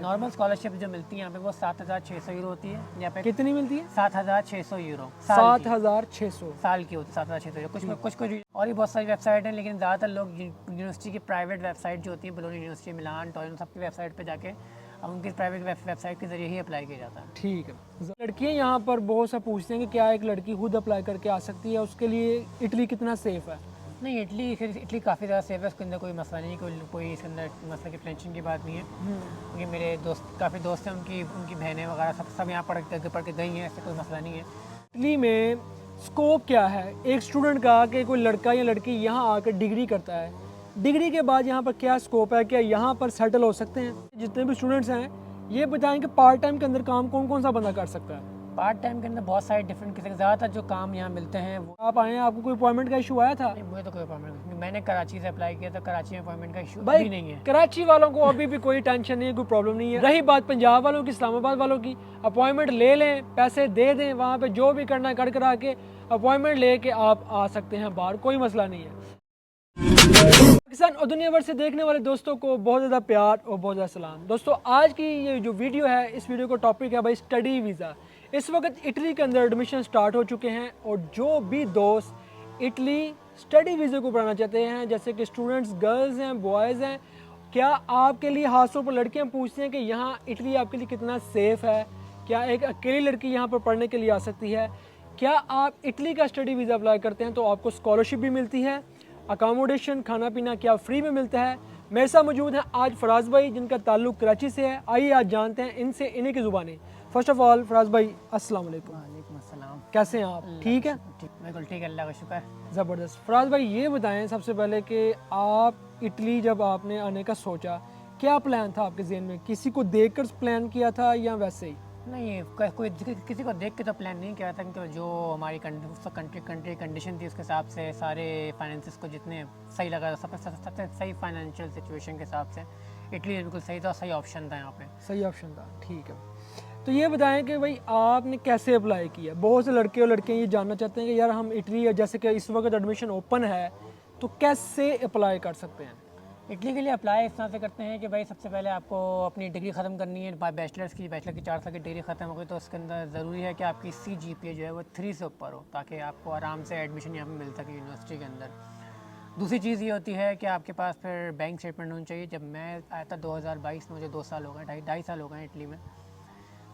Normal scholarship जो मिलती है यहाँ पे वो 7,600 यूरो होती है। यहाँ पे कितनी मिलती है? 7,600 यूरो 7,600 साल की होती है। 7,600 यूरो कुछ और भी बहुत सारी वेबसाइट हैं, लेकिन ज़्यादातर लोग यूनिवर्सिटी की प्राइवेट वेबसाइट जो होती है, बोलोनी यूनिवर्सिटी, मिलान, टोरिनो, सबकी वेबसाइट पर जाके अब उनकी प्राइवेट वेबसाइट के जरिए ही अप्लाई किया जाता है। ठीक है। लड़कियाँ यहाँ पर बहुत सा पूछते हैं कि क्या एक लड़की खुद अप्लाई करके आ सकती है, उसके लिए इटली कितना सेफ़ है? नहीं, इटली काफ़ी ज़्यादा सेफ है, उसके अंदर कोई मसला नहीं, कोई इसके अंदर मसले की टेंशन की बात नहीं है। क्योंकि मेरे काफ़ी दोस्त हैं, उनकी बहनें वगैरह सब यहाँ पढ़ के गई हैं, ऐसे कोई मसला नहीं है। इटली में स्कोप क्या है एक स्टूडेंट का कि कोई लड़का या लड़की यहाँ आकर डिग्री करता है, डिग्री के बाद यहाँ पर क्या स्कोप है, क्या यहाँ पर सेटल हो सकते हैं? जितने भी स्टूडेंट्स हैं ये बताएं कि पार्ट टाइम के अंदर काम कौन कौन सा बंदा कर सकता है? पार्ट टाइम के अंदर बहुत सारे डिफरेंट किस्म के ज़्यादातर जो काम यहाँ मिलते हैं वो। आप आए हैं, आपको कोई अपॉइंटमेंट का इशू आया था? नहीं, मुझे तो कोई अपॉइंटमेंट नहीं, मैंने कराची से अप्लाई किया था, कराची में अपॉइंटमेंट का इशू भाई अभी नहीं है। कराची वालों को अभी भी कोई टेंशन नहीं है, कोई प्रॉब्लम नहीं है। रही बात पंजाब वालों की, इस्लामाबाद वालों की, अपॉइंटमेंट ले लें, पैसे दे दें, वहाँ पे जो भी करना है कर करा के अपॉइंटमेंट ले के आप आ सकते हैं बाहर, कोई मसला नहीं है। पाकिस्तान और दुनिया भर से देखने वाले दोस्तों को बहुत ज़्यादा प्यार और बहुत ज़्यादा सलाम। दोस्तों आज की ये जो वीडियो है, इस वीडियो का टॉपिक है भाई स्टडी वीज़ा। इस वक्त इटली के अंदर एडमिशन स्टार्ट हो चुके हैं और जो भी दोस्त इटली स्टडी वीज़े को पढ़ना चाहते हैं, जैसे कि स्टूडेंट्स गर्ल्स हैं, बॉयज़ हैं, क्या आपके लिए खासतौर पर लड़कियाँ पूछती हैं कि यहाँ इटली आपके लिए कितना सेफ़ है, क्या एक अकेली लड़की यहाँ पर पढ़ने के लिए आ सकती है, क्या आप इटली का स्टडी वीज़ा अप्लाई करते हैं तो आपको स्कॉलरशिप भी मिलती है, अकामोडेशन खाना पीना क्या फ्री में मिलता है। मेरे साथ मौजूद हैं आज फराज भाई जिनका ताल्लुक कराची से है। आइए आज जानते हैं इनसे इन्हीं की ज़ुबानी। फर्स्ट ऑफ ऑल फराज भाई अस्सलाम वालेकुम। वालेकुम अस्सलाम। कैसे हैं आप? ठीक है, बिल्कुल ठीक है, अल्लाह का शुक्र। ज़बरदस्त। फराज भाई ये बताएं सबसे पहले कि आप इटली जब आपने आने का सोचा, क्या प्लान था आपके जहन में? किसी को देखकर प्लान किया था या वैसे ही? नहीं, कोई किसी को देख के तो प्लान नहीं किया था, क्योंकि जो हमारी कंट्री कंडीशन थी उसके हिसाब से सारे फाइनेंसिस को जितने सही लगा, सबसे सही फाइनेंशियल सिचुएशन के हिसाब से इटली बिल्कुल सही था, सही ऑप्शन था यहाँ पे। सही ऑप्शन था, ठीक है। तो ये बताएं कि भाई आपने कैसे अप्लाई किया? बहुत से लड़के और लड़कियाँ ये जानना चाहते हैं कि यार हम इटली, जैसे कि इस वक्त एडमिशन ओपन है, तो कैसे अप्लाई कर सकते हैं? इटली के लिए अप्लाई इस तरह से करते हैं कि भाई सबसे पहले आपको अपनी डिग्री ख़त्म करनी है, बैचलर की 4 साल की डिग्री ख़त्म हो गई तो उसके अंदर ज़रूरी है कि आपकी CGPA जो है वो 3 से ऊपर हो, ताकि आपको आराम से एडमिशन यहाँ पे मिल सके यूनिवर्सिटी के अंदर। दूसरी चीज़ ये होती है कि आपके पास फिर बैंक स्टेटमेंट होनी चाहिए। जब मैं आया था 2022 में, मुझे 2 साल हो गए, ढाई साल हो गए इटली में।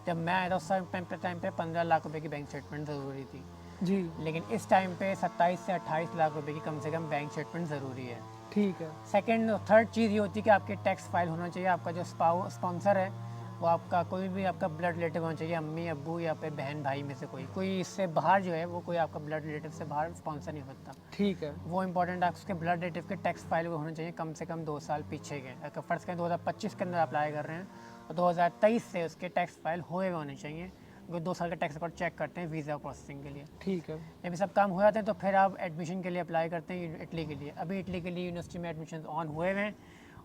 जब मैं आया था उस टाइम पे 15 लाख रुपए की बैंक स्टेटमेंट ज़रूरी थी जी, लेकिन इस टाइम पे 27 से 28 लाख रुपए की कम से कम बैंक स्टेटमेंट ज़रूरी है। ठीक है। सेकंड थर्ड चीज़ ये होती है कि आपके टैक्स फाइल होना चाहिए। आपका जो स्पॉन्सर है वो आपका कोई भी आपका ब्लड रिलेटिव होना चाहिए, अम्मी अब्बू या फिर बहन भाई में से कोई इससे बाहर जो है वो कोई आपका ब्लड रिलेटिव से बाहर स्पॉन्सर नहीं होता। ठीक है, वो इंपॉर्टेंट है, उसके ब्लड रिलेटिव के टैक्स फाइल वो होने चाहिए कम से कम 2 साल पीछे के। अगर फ़र्ज़ करें 2025 के अंदर अप्लाई कर रहे हैं तो 2023 से उसके टैक्स फाइल हुए हुए होने चाहिए, वो 2 साल का टैक्स रिकॉर्ड चेक करते हैं वीज़ा प्रोसेसिंग के लिए। ठीक है। जब ये सब काम हो जाते हैं तो फिर आप एडमिशन के लिए अप्लाई करते हैं इटली के लिए। अभी इटली के लिए यूनिवर्सिटी में एडमिशन ऑन हुए हुए हैं,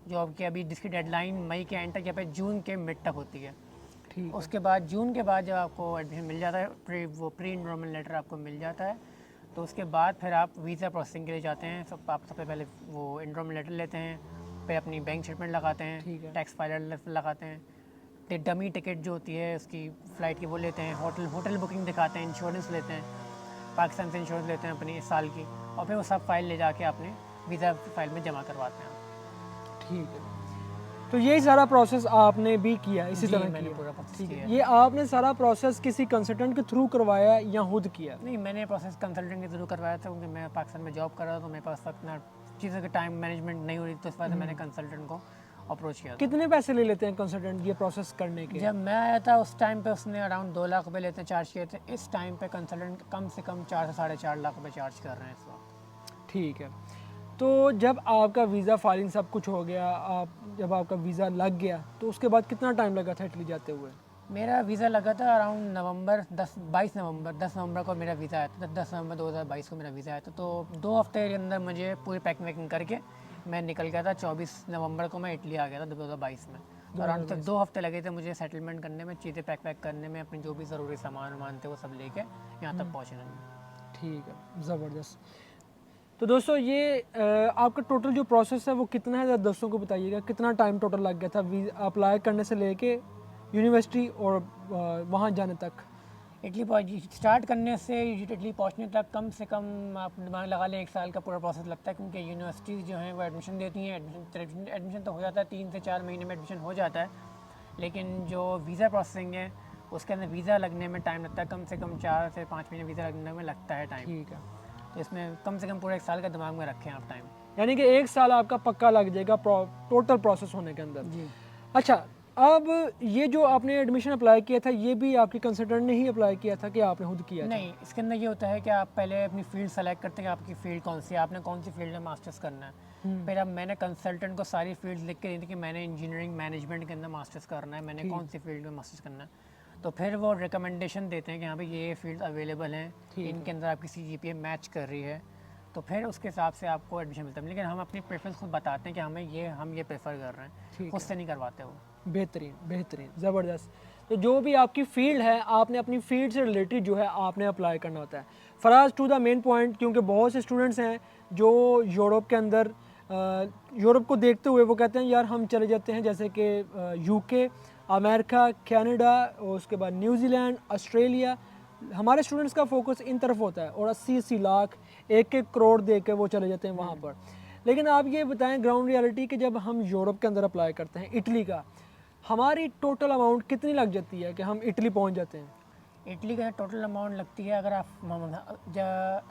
जो आपकी अभी जिसकी डेडलाइन मई के एंड तक या फिर जून के मिड तक होती है। ठीक। उसके बाद जून के बाद जब आपको एडमिशन मिल जाता है, प्री इनरोलमेंट लेटर आपको मिल जाता है, तो उसके बाद फिर आप वीज़ा प्रोसेसिंग के लिए जाते हैं। आप सबसे पहले वो इनरोलमेंट लेटर लेते हैं, फिर अपनी बैंक स्टेटमेंट लगाते हैं, टैक्स फाइल लगाते हैं, डमी टिकट जो होती है उसकी फ़्लाइट की वो लेते हैं, होटल बुकिंग दिखाते हैं, इंश्योरेंस लेते हैं, पाकिस्तान से इंश्योरेंस लेते हैं अपनी इस साल की, और फिर वो सब फाइल ले जाके अपने वीज़ा फाइल में जमा करवाते हैं। ठीक है, तो यही सारा प्रोसेस आपने भी किया इसी तरह मैंने किया? पूरा प्रोसेस ठीक किया है। ये आपने सारा प्रोसेस किसी कंसल्टेंट के थ्रू करवाया या खुद किया? नहीं, मैंने प्रोसेस कंसल्टेंट के थ्रू करवाया था, क्योंकि मैं पाकिस्तान में जॉब कर रहा था तो मेरे पास वक्त ना चीज़ों के टाइम मैनेजमेंट नहीं हो रही, तो इस वजह से मैंने कंसल्टेंट को अप्रोच किया था। कितने पैसे ले लेते हैं कंसल्टेंट ये प्रोसेस करने के? जब मैं आया था उस टाइम पे उसने अराउंड 2 लाख रुपए लेते हैं चार्ज किए थे। इस टाइम पे कंसल्टेंट कम से कम 4 से 4.5 लाख रुपए चार्ज कर रहे हैं इस वक्त। ठीक है, तो जब आपका वीज़ा फाइलिंग सब कुछ हो गया, जब आपका वीज़ा लग गया तो उसके बाद कितना टाइम लगा था इटली जाते हुए? मेरा वीज़ा लगा था अराउंड 10 नवंबर को मेरा वीज़ा आया था। 10 नवंबर 2022 को मेरा वीज़ा आया था, तो 2 हफ्ते के अंदर मुझे पूरी पैकिंग वैकिंग करके मैं निकल गया था। 24 नवंबर को मैं इटली आ गया था 2022 में। तो अराउंड तक 2 हफ्ते लगे थे मुझे सेटलमेंट करने में, चीज़ें पैक करने में, अपनी जो भी ज़रूरी सामान थे वो सब लेके यहाँ तक पहुँचने में। ठीक है, ज़बरदस्त। तो दोस्तों ये आपका टोटल जो प्रोसेस है वो कितना है, ज़रा दोस्तों को बताइएगा कितना टाइम टोटल लग गया था वीज़ा अप्लाई करने से लेके यूनिवर्सिटी और वहाँ जाने तक। इटली स्टार्ट करने से इटली पहुंचने तक कम से कम आप दिमाग लगा लें 1 साल का पूरा प्रोसेस लगता है, क्योंकि यूनिवर्सिटीज़ जो हैं वो एडमिशन देती हैं। एडमिशन तो हो जाता है, 3 से 4 महीने में एडमिशन हो जाता है, लेकिन जो वीज़ा प्रोसेसिंग है उसके अंदर वीज़ा लगने में टाइम लगता है, कम से कम 4 से 5 महीने वीज़ा लगने में लगता है टाइम। ठीक है, तो इसमें कम से कम पूरा 1 साल का दिमाग में रखें आप टाइम। यानी कि 1 साल आपका पक्का लग जाएगा टोटल प्रोसेस होने के अंदर। जी। अच्छा, अब ये जो आपने एडमिशन अप्लाई किया था ये भी आपकी कंसल्टेंट ने ही अप्लाई किया था कि आपने खुद किया था? नहीं, इसके अंदर ये होता है कि आप पहले अपनी फील्ड सेलेक्ट करते हैं कि आपकी फील्ड कौन सी है, आपने कौन सी फील्ड में मास्टर्स करना है। फिर अब मैंने कंसल्टेंट को सारी फील्ड लिख के दी थी कि मैंने इंजीनियरिंग मैनेजमेंट के अंदर मास्टर्स करना है, मैंने कौन सी फील्ड में मास्टर्स करना है। तो फिर वो रिकमेंडेशन देते हैं कि हाँ भाई ये फील्ड अवेलेबल हैं, इनके अंदर आपकी CGPA मैच कर रही है, तो फिर उसके हिसाब से आपको एडमिशन मिलता है। लेकिन हम अपनी प्रेफरेंस खुद बताते हैं कि हम ये प्रेफर कर रहे हैं, खुद से नहीं करवाते वो। बेहतरीन बेहतरीन, ज़बरदस्त। तो जो भी आपकी फ़ील्ड है आपने अपनी फ़ील्ड से रिलेटेड जो है आपने अप्लाई करना होता है। फराज टू द मेन पॉइंट, क्योंकि बहुत से स्टूडेंट्स हैं जो यूरोप के अंदर यूरोप को देखते हुए वो कहते हैं यार हम चले जाते हैं जैसे कि UK, अमेरिका, कनाडा और उसके बाद न्यूजीलैंड, ऑस्ट्रेलिया। हमारे स्टूडेंट्स का फोकस इन तरफ होता है और 80-80 लाख 1-1 करोड़ दे के वो चले जाते हैं वहाँ पर। लेकिन आप ये बताएं ग्राउंड रियलिटी कि जब हम यूरोप के अंदर अप्लाई करते हैं इटली का, हमारी टोटल अमाउंट कितनी लग जाती है कि हम इटली पहुँच जाते हैं? इटली का टोटल अमाउंट लगती है, अगर आप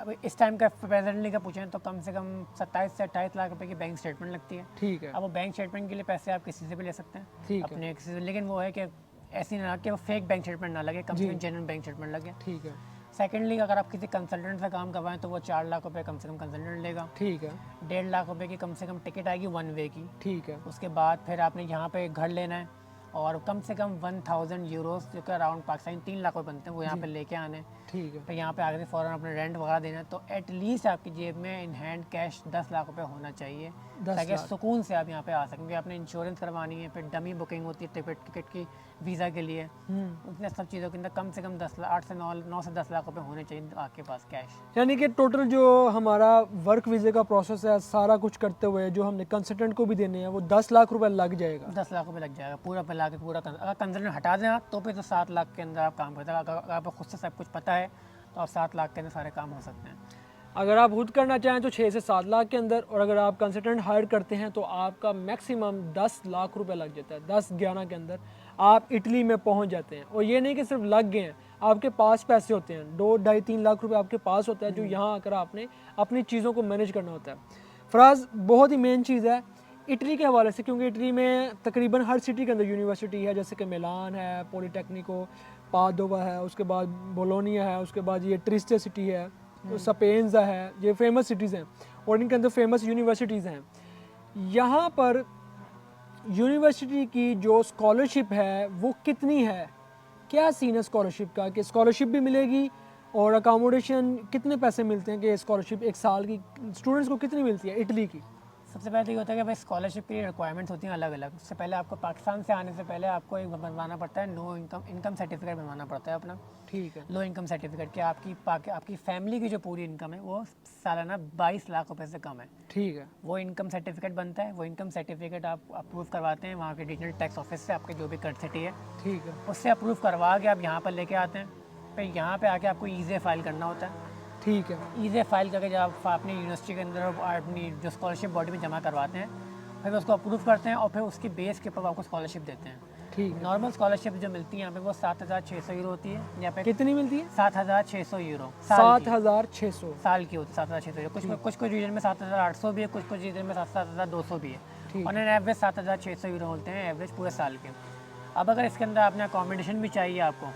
अब इस टाइम का प्रेजेंटली का पूछें तो कम से कम 27 से 28 लाख रुपए की बैंक स्टेटमेंट लगती है। ठीक है, अब वो बैंक स्टेटमेंट के लिए पैसे आप किसी से भी ले सकते हैं, ठीक है, अपने किसी से, लेकिन वो है कि ऐसी ना कि वो फेक बैंक स्टेटमेंट ना लगे, कम से कम जेन्युइन बैंक स्टेटमेंट लगे। ठीक है, सेकेंडली, अगर आप किसी कंसल्टेंट से काम करवाएं तो वो 4 लाख रुपए कम से कम कंसल्टेंट लेगा। ठीक है, 1.5 लाख रुपए की कम से कम टिकट आएगी 1 वे की। ठीक है, उसके बाद फिर आपने यहाँ पे घर लेना है और कम से कम 1000 यूरोस, जो कि अराउंड पाकिस्तानी 3 लाख रुपये बनते हैं, वो यहाँ पे लेके आने हैं। ठीक है, फिर यहाँ पे आगे फ़ौरन अपने रेंट वगैरह देना है, तो एटलीस्ट आपकी जेब में इन हैंड कैश 10 लाख रुपए होना चाहिए, 10 ताकि लाख। सुकून से आप यहाँ पे आ सकें। क्योंकि आपने इंश्योरेंस करवानी है, फिर डमी बुकिंग होती है टिकट की वीज़ा के लिए, उतने सब चीज़ों के अंदर कम से कम 10 लाख 8 से 9 से 10 लाख रुपए होने चाहिए आपके पास कैश। यानी कि टोटल जो हमारा वर्क वीज़े का प्रोसेस है सारा कुछ करते हुए जो हमने कंसल्टेंट को भी देने हैं वो 10 लाख रुपए लग जाएगा। 10 लाख रुपए लग जाएगा पूरा मिला के पूरा। अगर कंसल्टेंट हटा दें आप तो फिर तो 7 लाख के अंदर आप काम करते हैं। अगर आपको खुद से सब कुछ पता है तो आप 7 लाख के अंदर सारे काम हो सकते हैं। अगर आप खुद करना चाहें तो 6 से 7 लाख के अंदर, और अगर आप कंसल्टेंट हायर करते हैं तो आपका मैक्सिमम 10 लाख रुपए लग जाता है। 10-11 के अंदर आप इटली में पहुंच जाते हैं। और ये नहीं कि सिर्फ लग गए हैं, आपके पास पैसे होते हैं, 2-2.5-3 लाख रुपए आपके पास होता है जो यहाँ आकर आपने अपनी चीज़ों को मैनेज करना होता है। फराज, बहुत ही मेन चीज़ है इटली के हवाले से, क्योंकि इटली में तकरीबन हर सिटी के अंदर यूनिवर्सिटी है, जैसे कि मिलान है, पॉलीटेक्निको, पादोवा है, उसके बाद बोलोनिया है, उसके बाद ये ट्रिस्टे सिटी है, सपेंजा है, ये फेमस सिटीज़ हैं और इनके अंदर फेमस यूनिवर्सिटीज़ हैं। यहाँ पर यूनिवर्सिटी की जो स्कॉलरशिप है वो कितनी है, क्या सीन है स्कॉलरशिप का, कि स्कॉलरशिप भी मिलेगी और अकोमोडेशन कितने पैसे मिलते हैं, कि स्कॉलरशिप 1 साल की स्टूडेंट्स को कितनी मिलती है इटली की? सबसे पहले तो ये होता है कि भाई स्कॉलरशिप की रिक्वायरमेंट्स होती हैं अलग अलग। उससे पहले आपको पाकिस्तान से आने से पहले आपको एक बनवाना पड़ता है, नो इनकम सर्टिफिकेट बनवाना पड़ता है अपना। ठीक है, लो इनकम सर्टिफिकेट कि आपकी फैमिली की जो पूरी इनकम है वो सालाना 22 लाख रुपए से कम है। ठीक है, वो इनकम सर्टिफिकेट बनता है। वो इनकम सर्टिफिकेट आप अप्रूव करवाते हैं वहाँ के रीजनल टैक्स ऑफिस से, आपके जो भी कर सिटी है ठीक है, उससे अप्रूव करवा के आप यहाँ पर लेके आते हैं। फिर यहाँ पे आके आपको ईज़े फाइल करना होता है। ठीक है, ईज़े फाइल करके जब आप अपनी यूनिवर्सिटी के अंदर अपनी जो स्कॉलरशिप बॉडी में जमा करवाते हैं, फिर उसको अप्रूव करते हैं और फिर उसकी बेस के ऊपर आपको स्कॉलरशिप देते हैं। ठीक है। नॉर्मल स्कॉलरशिप जो मिलती है यहाँ पे वो 7600 यूरो होती है। यहाँ पे कितनी मिलती है? 7600 यूरो 7600 साल की होती है। 7600 यूरो कुछ रीजन में 7800 भी है, कुछ रीजन में 7200 भी है। और एवरेज 7600 यूरो होते हैं एवरेज पूरे साल के। अब अगर इसके अंदर आपने अकोमोडेशन भी चाहिए आपको,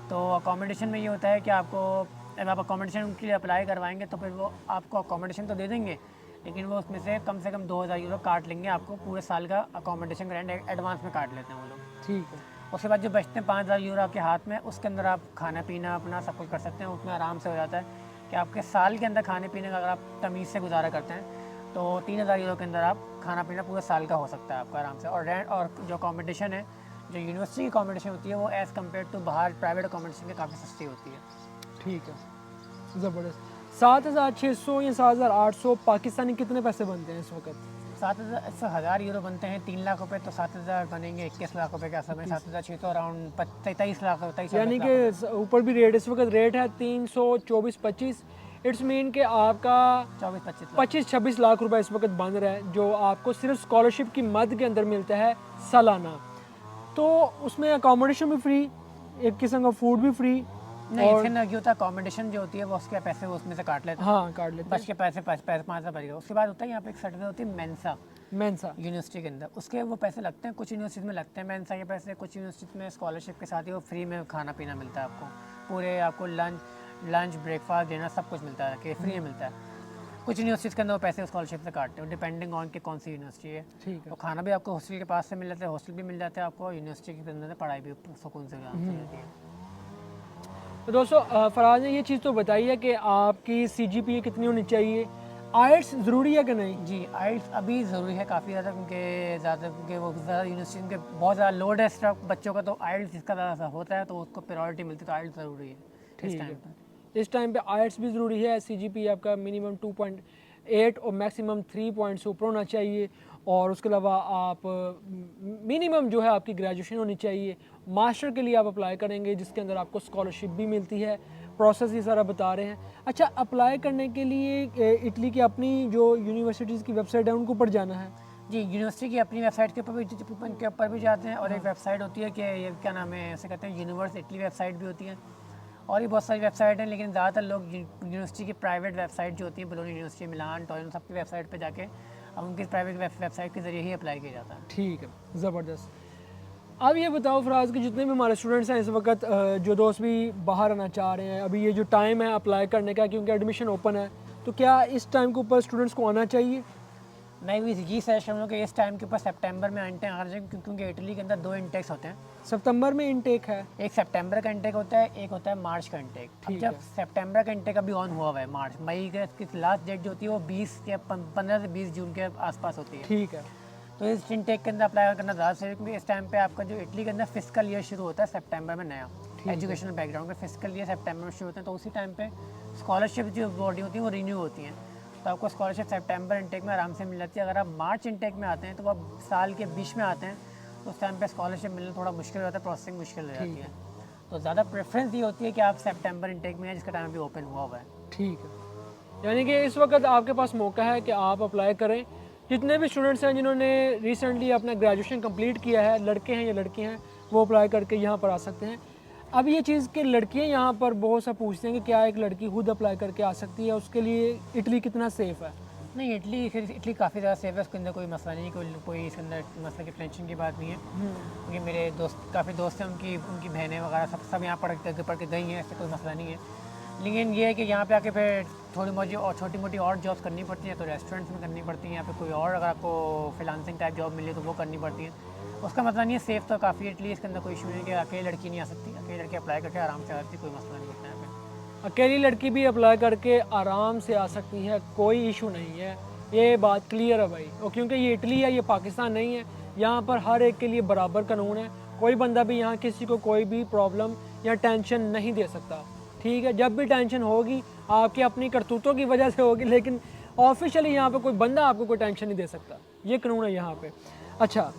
तो अकोमोडेशन में ये होता है कि आपको जब आप अकोमोडेशन के लिए अप्लाई करवाएंगे तो फिर वो आपको अकोमोडेशन तो दे देंगे, लेकिन वो उसमें से कम 2000 यूरो काट लेंगे। आपको पूरे साल का अकोमोडेशन का रेंट एडवांस में काट लेते हैं वो लोग। ठीक है, उसके बाद जो बचते हैं 5000 यूरो आपके हाथ में, उसके अंदर आप खाना पीना अपना सब कुछ कर सकते हैं। उसमें आराम से हो जाता है कि आपके साल के अंदर खाने पीने का अगर आप तमीज़ से गुजारा करते हैं तो 3000 यूरो के अंदर आप खाना पीना पूरे साल का हो सकता है आपका आराम से। और रेंट और जो अकोमोडेशन है, जो यूनिवर्सिटी की अकोमोडेशन होती है, वो एज़ कम्पेयर टू बाहर प्राइवेट अकोमोडेशन के काफ़ी सस्ती होती है। ठीक है, ज़बरदस्त। 7,600 या 7,800 पाकिस्तानी कितने पैसे बनते हैं इस वक्त? 7,000 यूरो बनते हैं, 3 लाख रुपए, तो 7,000 बनेंगे 21 लाख रुपए के आसपास में, 7,600 अराउंड 23 लाख, 23 यानी कि ऊपर भी रेट इस वक्त रेट है 324-25। इट्स मीन कि आपका 24-25 25-26 लाख रुपए इस वक्त बन रहा है, जो आपको सिर्फ स्कॉलरशिप की मद के अंदर मिलता है सालाना। तो उसमें अकोमोडेशन भी फ्री, एक किस्म का फूड भी फ्री। नहीं, इसके अंदर क्या होता है, अकोमोडेशन जो होती है वो उसके पैसे वो उसमें से काट लेते हैं। हाँ, काट लेते बच के पैसे 5,000 बच गए। उसके बाद होता है यहाँ पे एक सर्टिफिकेट होती है मेंसा हैं। मेंसा यूनिवर्सिटी के अंदर, उसके वो पैसे लगते हैं, कुछ यूनिवर्सिटी में लगते हैं मेंसा के पैसे, कुछ यूनिवर्सिटी में स्कॉलरशिप के साथ ही वो फ्री में खाना पीना मिलता है आपको, पूरे आपको लंच ब्रेकफास्ट डिनर सब कुछ मिलता है कि फ्री में मिलता है। कुछ यूनिवर्सिटीज़ के अंदर वो पैसे स्कॉलरशिप से काटते हैं, डिपेंडिंग ऑन कि कौन सी यूनिवर्सिटी है। ठीक है। तो खाना भी आपको हॉस्टल के पास से मिल जाता है, हॉस्टल भी मिल जाता है आपको, यूनिवर्सिटी के अंदर पढ़ाई भी सुकून से जाती है। तो दोस्तों फराज ने ये चीज़ तो बताई है कि आपकी CGPA कितनी होनी चाहिए, आइट्स ज़रूरी है कि नहीं? जी, आइल्स अभी ज़रूरी है काफ़ी ज़्यादा, क्योंकि वो ज़्यादा यूनिवर्सिटी के बहुत ज़्यादा लोड है स्टाफ बच्चों का, तो आइल्स जिसका ज़्यादा होता है तो उसको प्रायोरिटी मिलती है, तो आइल्स ज़रूरी है इस टाइम पर। इस टाइम पे आइट्स भी ज़रूरी है। CGPA आपका मिनिमम 2.8 और मैक्सिमम 3 पॉइंट से ऊपर होना चाहिए, और उसके अलावा आप मिनिमम जो है आपकी ग्रेजुएशन होनी चाहिए। मास्टर के लिए आप अप्लाई करेंगे जिसके अंदर आपको स्कॉलरशिप भी मिलती है। प्रोसेस ये सारा बता रहे हैं। अच्छा, अप्लाई करने के लिए इटली की अपनी जो यूनिवर्सिटीज़ की वेबसाइट है उनके ऊपर जाना है? जी, यूनिवर्सिटी की अपनी वेबसाइट के ऊपर भी जाते हैं, और एक वेबसाइट होती है कि ये क्या नाम है, ऐसे कहते हैं यूनिवर्स इटली वेबसाइट भी होती है, और भी बहुत सारी वेबसाइट हैं, लेकिन ज़्यादातर लोग यूनिवर्सिटी की प्राइवेट वेबसाइट जो होती है, बोलोनी यूनिवर्सिटी, मिलान, टोरिनो, सबकी वेबसाइट पे जाके अब उनकी प्राइवेट वेबसाइट के ज़रिए ही अप्लाई किया जाता है। ठीक है, ज़बरदस्त। अब ये बताओ फराज कि जितने भी हमारे स्टूडेंट्स हैं इस वक्त, जो दोस्त भी बाहर आना चाह रहे हैं, अभी ये जो टाइम है अप्लाई करने का, क्योंकि एडमिशन ओपन है, तो क्या इस टाइम के ऊपर स्टूडेंट्स को आना चाहिए? मैं भी यही सजेस्ट करूँगा कि इस टाइम के ऊपर सितंबर में इंटेक आना चाहिए, क्योंकि इटली के अंदर 2 इंटेक्स होते हैं। सितंबर में इनटेक है? एक सितंबर का इंटेक होता है, एक होता है मार्च का इंटेक। अब जब सितंबर का इंटेक अभी ऑन हुआ हुआ है, मार्च मई की लास्ट डेट जो होती है वो 20 या 15 से 20 जून के आसपास होती है। ठीक है। तो इस इंटेक के अंदर अप्लाई करना ज़्यादा सही है, क्योंकि इस टाइम पे आपका जो इटली के अंदर फिजिकल ईयर शुरू होता है सितंबर में, नया एजुकेशनल बैकग्राउंड का फिजिकल ईयर सितंबर में शुरू होते हैं, तो उसी टाइम पे स्कॉलरशिप जो बॉडी होती है वो रिन्यू होती हैं, तो आपको स्कॉलरशिप सितंबर इंटेक में आराम से मिल जाती है। अगर आप मार्च इंटेक में आते हैं तो आप साल के बीच में आते हैं, तो उस टाइम पे स्कॉलरशिप मिलना थोड़ा मुश्किल हो जाता है, प्रोसेसिंग मुश्किल हो जाती है। तो ज़्यादा प्रेफरेंस ये होती है कि आप सितंबर इंटेक में है, जिसका टाइम अभी ओपन हुआ हुआ है। ठीक है, यानी कि इस वक्त आपके पास मौका है कि आप अप्लाई करें। जितने भी स्टूडेंट्स हैं जिन्होंने रिसेंटली अपना ग्रेजुएशन कंप्लीट किया है, लड़के हैं या लड़कियां हैं, वो अप्लाई करके यहाँ पर आ सकते हैं। अब ये चीज़ कि लड़कियाँ यहाँ पर बहुत सा पूछते हैं कि क्या एक लड़की खुद अप्लाई करके आ सकती है, उसके लिए इटली कितना सेफ़ है? नहीं, इटली काफ़ी ज़्यादा सेफ है, उसके अंदर कोई मसला नहीं, कोई इसके अंदर मसले की टेंशन की बात नहीं है, क्योंकि मेरे काफ़ी दोस्त हैं, उनकी बहनें वगैरह सब यहाँ पढ़ के गई हैं, ऐसे कोई मसला नहीं है। लेकिन ये है कि यहाँ पे आके फिर छोटी मोटी और जॉब्स करनी पड़ती हैं, तो रेस्टोरेंट्स में करनी पड़ती हैं, या फिर कोई और अगर आपको फ्रीलांसिंग टाइप जॉब मिले तो वो करनी पड़ती है। उसका मतलब नहीं है, सेफ़ तो काफ़ी इटली, इसके अंदर कोई इशू नहीं है कि अकेली लड़की नहीं आ सकती, अकेली लड़की अप्लाई करके आराम से आ सकती, कोई मसला नहीं है यहाँ पे। अकेली लड़की भी अप्लाई करके आराम से आ सकती है, कोई इशू नहीं है, ये बात क्लियर है भाई। और क्योंकि ये इटली है, ये पाकिस्तान नहीं है, यहाँ पर हर एक के लिए बराबर कानून है, कोई बंदा भी यहाँ किसी को कोई भी प्रॉब्लम या टेंशन नहीं दे सकता। ठीक है, जब भी टेंशन होगी आपकी अपनी करतूतों की वजह से होगी, लेकिन ऑफिशियली यहाँ पे कोई बंदा आपको कोई टेंशन नहीं दे सकता, ये कानून है यहाँ पे। अच्छा,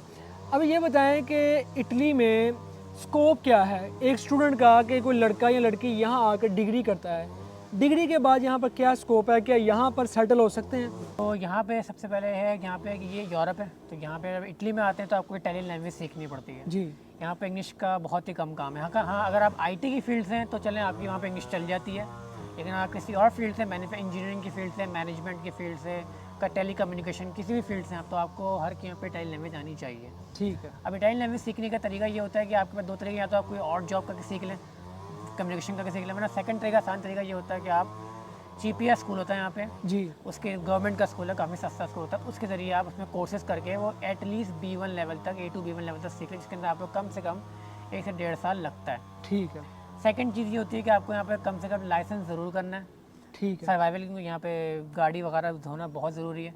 अब ये बताएं कि इटली में स्कोप क्या है एक स्टूडेंट का, कि कोई लड़का या लड़की यहाँ आकर डिग्री करता है, डिग्री के बाद यहाँ पर क्या स्कोप है, क्या यहाँ पर सेटल हो सकते हैं? तो यहाँ पे सबसे पहले है यहाँ पे कि ये यूरोप है, तो यहाँ पे जब इटली में आते हैं तो आपको इटालियन लैंग्वेज सीखनी पड़ती है जी। यहाँ पे इंग्लिश का बहुत ही कम काम है। हाँ, अगर आप आईटी की फील्ड से हैं तो चलें, आपकी वहाँ पे इंग्लिश चल जाती है, लेकिन आप किसी और फील्ड से, इंजीनियरिंग की फील्ड से, मैनेजमेंट की फील्ड से, टेली कम्युनिकेशन, किसी भी फील्ड से आप, तो आपको हर यहाँ पे इटालियन लैंग्वेज आनी चाहिए। ठीक है। अब इटालियन लैंग्वेज सीखने का तरीका ये होता है कि आपके पास 2 तरीके, या तो आप कोई और जॉब करके सीख लें, कम्युनिकेशन करके सीख लें, वरना सेकंड तरीका, आसान तरीका ये होता है कि आप GPS स्कूल होता है यहाँ पे जी, उसके गवर्नमेंट का स्कूल है, काफ़ी सस्ता स्कूल होता है, उसके ज़रिए आप उसमें कोर्सेज करके वो एटलीस्ट B1 लेवल तक, A2 B1 लेवल तक सीख लें, जिसके अंदर आपको कम से कम 1 से 1.5 साल लगता है। ठीक है। सेकंड चीज़ ये होती है कि आपको यहाँ पे कम से कम लाइसेंस ज़रूर करना है। ठीक है। सर्वाइवल के यहाँ पे गाड़ी वगैरह धोना बहुत ज़रूरी है,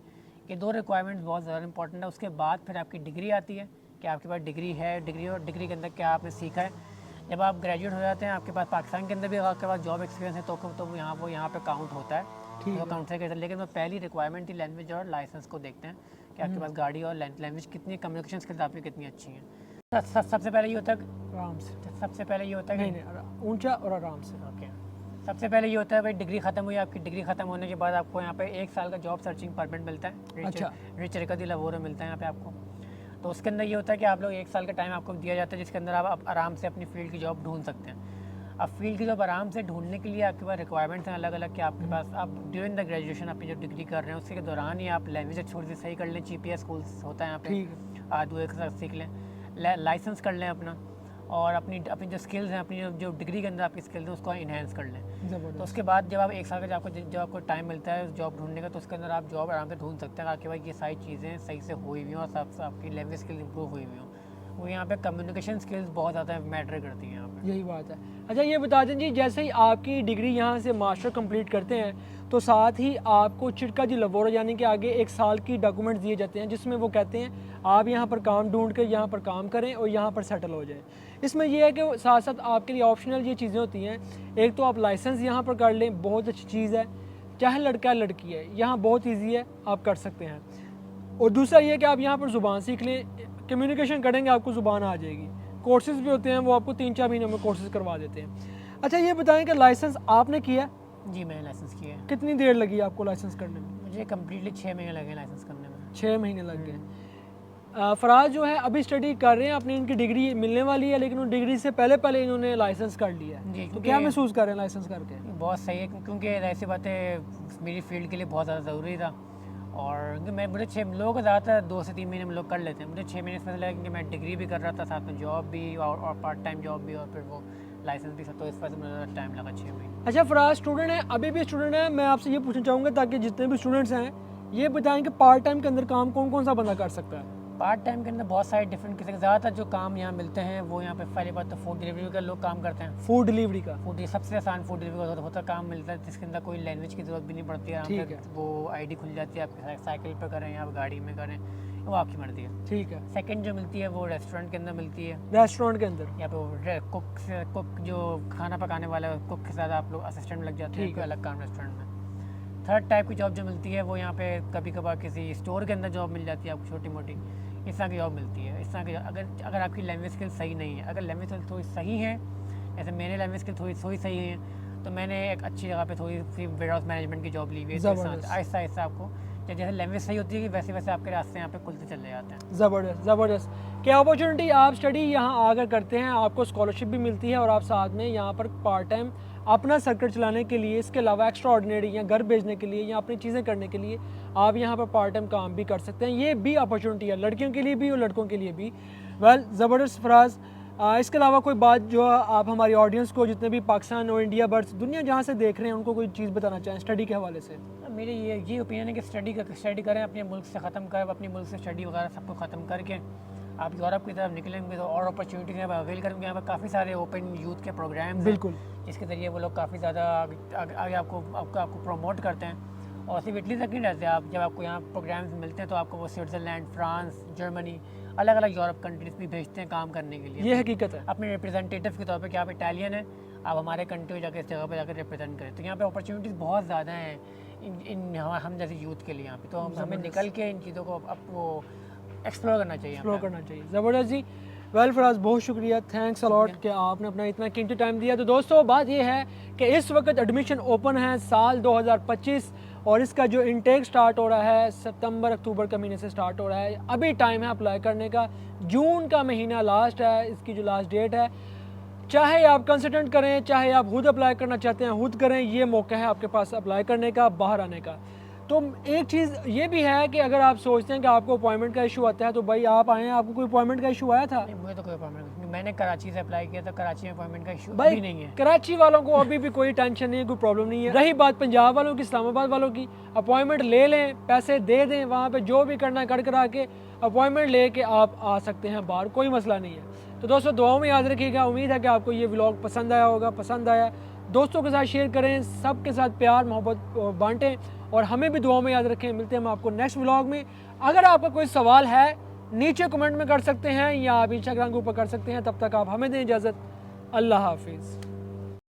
ये 2 रिक्वायरमेंट्स बहुत ज़्यादा इंपॉर्टेंट है। उसके बाद फिर आपकी डिग्री आती है कि आपके पास डिग्री है, डिग्री और डिग्री के अंदर क्या आपने सीखा है। जब आप ग्रेजुएट हो जाते हैं, आपके पास पाकिस्तान के अंदर भी आपके पास जॉब एक्सपीरियंस है तो वो यहाँ पे काउंट होता है, ठीक तो काउंट से कहते हैं। लेकिन वो पहली रिक्वायरमेंट थी लैंग्वेज और लाइसेंस को देखते हैं कि आपके पास गाड़ी और लैंग्वेज कितनी, कम्युनिकेशन स्किल्स आपकी कितनी अच्छी हैं। सबसे पहले ये होता है, आराम से, सबसे पहले ये होता है नहीं ऊंचा और आराम से। ओके, सबसे पहले ये होता है भाई डिग्री खत्म हुई, आपकी डिग्री खत्म होने के बाद आपको यहाँ पे 1 साल का जॉब सर्चिंग परमिट मिलता है। अच्छा, रिच रिकदी लवोरो मिलता है यहाँ पे आपको। तो उसके अंदर ये होता है कि आप लोग 1 साल का टाइम आपको दिया जाता है, जिसके अंदर आप आराम से अपनी फील्ड की जॉब ढूंढ सकते हैं। अब फील्ड की जॉब आराम से ढूंढने के लिए आपके पास रिक्वायरमेंट्स हैं अलग अलग, कि आपके पास आप ड्यूरिंग द ग्रेजुएशन अपनी जो डिग्री कर रहे हैं उसके दौरान ही आप लैंग्वेज थोड़ी सी सही कर लें, GPS स्कूल्स होता है यहाँ पे, ठीक है, आदू एक साथ सीख लें, लाइसेंस कर लें अपना, और अपनी जो स्किल्स हैं, अपनी जो डिग्री के अंदर आपकी स्किल्स हैं उसको इन्हेंस कर लें। तो ज़बरदस्त। उसके बाद जब आप 1 साल का जब आपको टाइम मिलता है जॉब ढूंढने का, तो उसके अंदर आप जॉब आराम से ढूंढ सकते हैं कि भाई ये सारी चीज़ें सही से हुई हुई हों और सब आपकी लैंग्वेज स्किल्स इंप्रूव हुई हुई हों। वो यहाँ पे कम्युनिकेशन स्किल्स बहुत ज़्यादा मैटर करती हैं यहाँ पे। यही बात है। अच्छा ये बता दें जी, जैसे ही आपकी डिग्री यहाँ से मास्टर कंप्लीट करते हैं तो साथ ही आपको चिटका जी लवोरो यानी कि आगे 1 साल की डॉक्यूमेंट्स दिए जाते हैं, जिसमें वो कहते हैं आप यहाँ पर काम ढूंढ कर यहाँ पर काम करें और यहाँ पर सेटल हो जाएं। इसमें यह है कि साथ साथ आपके लिए ऑप्शनल ये चीज़ें होती हैं, एक तो आप लाइसेंस यहाँ पर कर लें, बहुत अच्छी चीज़ है, चाहे लड़का लड़की है, यहाँ बहुत ईजी है, आप कर सकते हैं। और दूसरा ये कि आप यहाँ पर ज़ुबान सीख लें, कम्युनिकेशन करेंगे आपको ज़ुबान आ जाएगी। कोर्सेज़ भी होते हैं, वो आपको 3-4 महीनों में कोर्सेज़ करवा देते हैं। अच्छा ये बताएं कि लाइसेंस आपने किया? जी मैंने लाइसेंस किया है। कितनी देर लगी आपको लाइसेंस करने में? मुझे कम्प्लीटली 6 महीने लगे लाइसेंस करने में। 6 महीने लग गए। फराज जो है अभी स्टडी कर रहे हैं, अपनी इनकी डिग्री मिलने वाली है, लेकिन उन डिग्री से पहले इन्होंने लाइसेंस कर लिया है। जी, तो क्या महसूस कर रहे हैं लाइसेंस करके? बहुत सही है, क्योंकि ऐसी बातें मेरी फील्ड के लिए बहुत ज़्यादा ज़रूरी था। और मुझे 6 लोगों को ज़्यादातर 2 से 3 महीने में लोग कर लेते हैं, मुझे 6 महीने से लगा, क्योंकि मैं डिग्री भी कर रहा था, साथ में जॉब भी और पार्ट टाइम जॉब भी, और फिर वो लाइसेंस भी था, तो इस वजह से मुझे टाइम लगा 6 महीने। अच्छा फराज स्टूडेंट है, अभी भी स्टूडेंट है, मैं आपसे ये पूछना चाहूँगा ताकि जितने भी स्टूडेंट्स हैं ये बताएं कि पार्ट टाइम के अंदर काम कौन कौन सा बंदा कर सकता है? पार्ट टाइम के अंदर बहुत सारे डिफरेंट किस्म के ज़्यादातर जो काम यहाँ मिलते हैं वो यहाँ पे पहली बात तो फूड डिलीवरी का लोग काम करते हैं। फूड डिलीवरी का? फूड सबसे आसान फूड डिलीवरी का होता काम मिलता है, जिसके अंदर कोई लैंग्वेज की ज़रूरत भी नहीं पड़ती है। ठीक है। वो ID खुल जाती है आपके, साइकिल पे करें या गाड़ी में करें, वो आपकी मर्जी है। ठीक है। सेकंड जो मिलती है वो रेस्टोरेंट के अंदर मिलती है। रेस्टोरेंट के अंदर? यहाँ पे कुक जो खाना पकाने वाला है, कुक के साथ आप लोग असिस्टेंट लग जाते हैं, कोई अलग काम रेस्टोरेंट में। थर्ड टाइप की जॉब जो मिलती है वो यहाँ पे कभी कभार किसी स्टोर के अंदर जॉब मिल जाती है आपको, छोटी मोटी इस तरह की जॉब मिलती है। इस तरह की अगर आपकी लैंग्वेज स्किल सही नहीं है, अगर लैंग्वेज स्किल थोड़ी सही है, जैसे मेरे लैंग्वेज स्किल थोड़ी सही है, तो मैंने एक अच्छी जगह पे थोड़ी सी वेयर हाउस मैनेजमेंट की जॉब ली हुई है। आहिस्ता आहिस्ता आपको जैसे लैंग्वेज सही होती है वैसे वैसे आपके रास्ते यहाँ पे खुलते चले जाते हैं। ज़बरदस्त ज़बरदस्त। क्या अपॉर्चुनिटी आप स्टडी यहाँ आकर करते हैं, आपको स्कॉलरशिप भी मिलती है और आप साथ में यहाँ पर पार्ट टाइम अपना सर्कल चलाने के लिए, इसके अलावा एक्स्ट्रा ऑर्डिनरी या घर भेजने के लिए या अपनी चीज़ें करने के लिए आप यहाँ पर पार्ट टाइम काम भी कर सकते हैं। ये भी अपॉर्चुनिटी है लड़कियों के लिए भी और लड़कों के लिए भी। वेल ज़बरदस्त फराज। इसके अलावा कोई बात जो आप हमारी ऑडियंस को, जितने भी पाकिस्तान और इंडिया बर्ड्स दुनिया जहाँ से देख रहे हैं, उनको कोई चीज़ बताना चाहें स्टडी के हवाले से? मेरी ये ओपिनियन है कि स्टडी करें, अपने मुल्क से ख़त्म कर, अपने मुल्क से स्टडी वगैरह सबको ख़त्म करके आप यूरोप की तरफ निकलेंगे तो और अपॉर्चुनिटीज़ हैं अवेल करेंगे। यहाँ पर काफ़ी सारे ओपन यूथ के प्रोग्राम्स हैं, बिल्कुल, जिसके ज़रिए वो लोग काफ़ी ज़्यादा आगे आपको प्रमोट करते हैं। और सिर्फ इटली तक नहीं रहते, आप जब आपको यहाँ प्रोग्राम्स मिलते हैं तो आपको वो स्विट्ज़रलैंड, फ्रांस, जर्मनी, अलग अलग यूरोप कंट्रीज़ भी भेजते हैं काम करने के लिए। ये हकीकत है। अपने रिप्रेजेंटेटिव के तौर पे कि आप इटालियन हैं, आप हमारे कंट्री में जाकर इस जगह पे जाकर रिप्रेजेंट करें। तो यहाँ पे अपॉर्चुनिटीज़ बहुत ज़्यादा हैं हम जैसे यूथ के लिए यहाँ पे, तो हमें निकल के इन चीज़ों को अब वो एक्सप्लोर करना चाहिए। ज़बरदस्त जी। वेल फराज बहुत शुक्रिया, थैंक्स अलॉट कि आपने अपना इतना कीमती टाइम दिया। तो दोस्तों बात ये है कि इस वक्त एडमिशन ओपन है साल 2025 और इसका जो इनटेक स्टार्ट हो रहा है सितंबर अक्टूबर के महीने से स्टार्ट हो रहा है। अभी टाइम है अप्लाई करने का, जून का महीना लास्ट है, इसकी जो लास्ट डेट है। चाहे आप कंसल्टेंट करें, चाहे आप खुद अप्लाई करना चाहते हैं खुद करें, ये मौका है आपके पास अप्लाई करने का, बाहर आने का। तो एक चीज़ ये भी है कि अगर आप सोचते हैं कि आपको अपॉइंटमेंट का इशू आता है तो भाई आप आएँ। आपको कोई अपॉइंटमेंट का इशू आया था? नहीं, मुझे तो कोई अपॉइंटमेंट, मैंने कराची से अप्लाई किया था, कराची में अपॉइंटमेंट का इशू भाई अभी नहीं है। कराची वालों को अभी भी कोई टेंशन नहीं है, कोई प्रॉब्लम नहीं है। रही बात पंजाब वालों की, इस्लामाबाद वालों की, अपॉइंटमेंट ले लें, पैसे दे दें, वहाँ पे जो भी करना है कर करा के अपॉइंटमेंट ले के आप आ सकते हैं बाहर, कोई मसला नहीं है। तो दोस्तों दुआओं में याद रखिएगा। उम्मीद है कि आपको ये व्लॉग पसंद आया होगा। पसंद आया दोस्तों के साथ शेयर करें, सबके साथ प्यार मोहब्बत बांटें और हमें भी दुआओं में याद रखें। मिलते हैं हम आपको नेक्स्ट व्लॉग में। अगर आपका कोई सवाल है नीचे कमेंट में कर सकते हैं या आप इंस्टाग्राम के ऊपर कर सकते हैं। तब तक आप हमें दें इजाज़त। अल्लाह हाफिज़।